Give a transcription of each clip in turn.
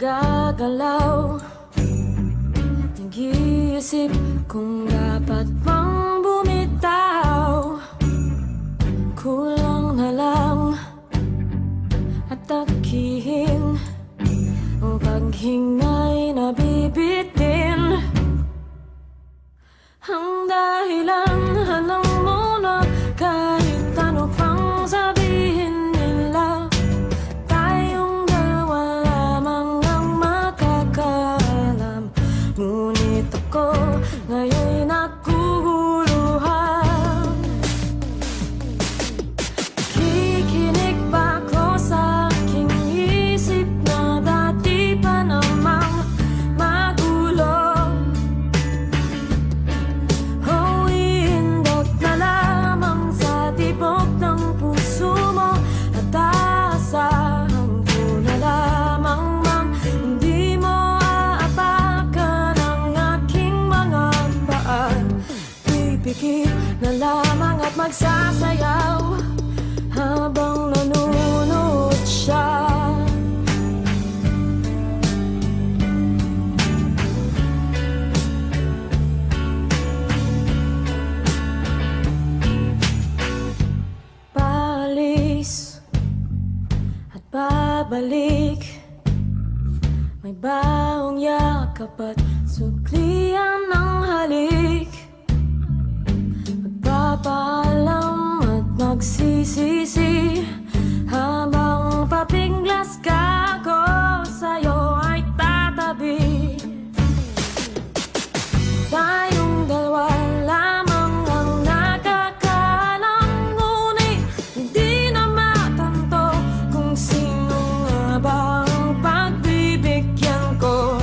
nagagalaw. Nag-iisip kung dapat bang bumitaw. Kulang na lang atakihin ang paghinga'y nabibitin. Ang dahilan, alam mo na, kahit ano pang sabihin nila, tayong dalawa lamang ang makakaalam. Ngunit ako ngayon'y naguguluhan. Kikinig ba ako sa aking isip na dati pa namang magulo? O iindak na lamang sa tibok ng puso mo at aasahan ko na lamang mang hindi mo aapakan ang aking mga paan. Pipikit na lamang at magsasayaw habang nanonood siya. Paalis at babalik, may baong yakap at suklian ng halik. Magpapaalam at magsisisi habang papinglas ka ko sa'yo ay tatabi. Tayong dalawa lamang ang nakakaalam, ngunit hindi na matanto kung sino nga ba ang pagbibigyan ko.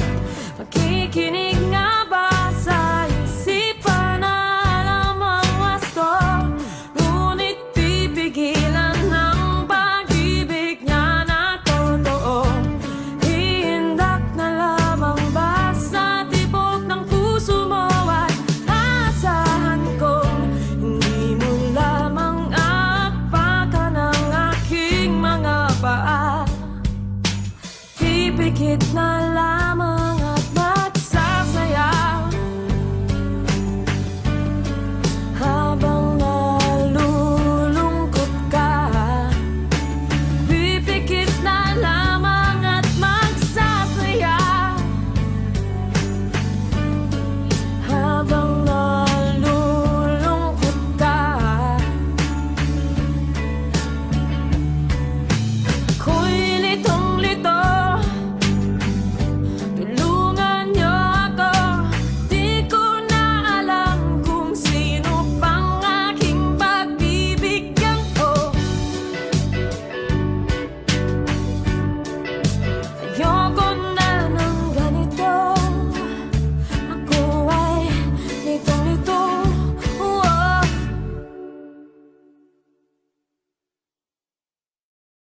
Makikinig nga ba sa isipan na alam ang wasto, ngunit pipigilan ng pag-ibig niya na totoo? Iindak na lamang ba sa tibok ng puso mo at aasahan kong hindi mo lamang aapakan ang aking mga paa? Pipikit na lamang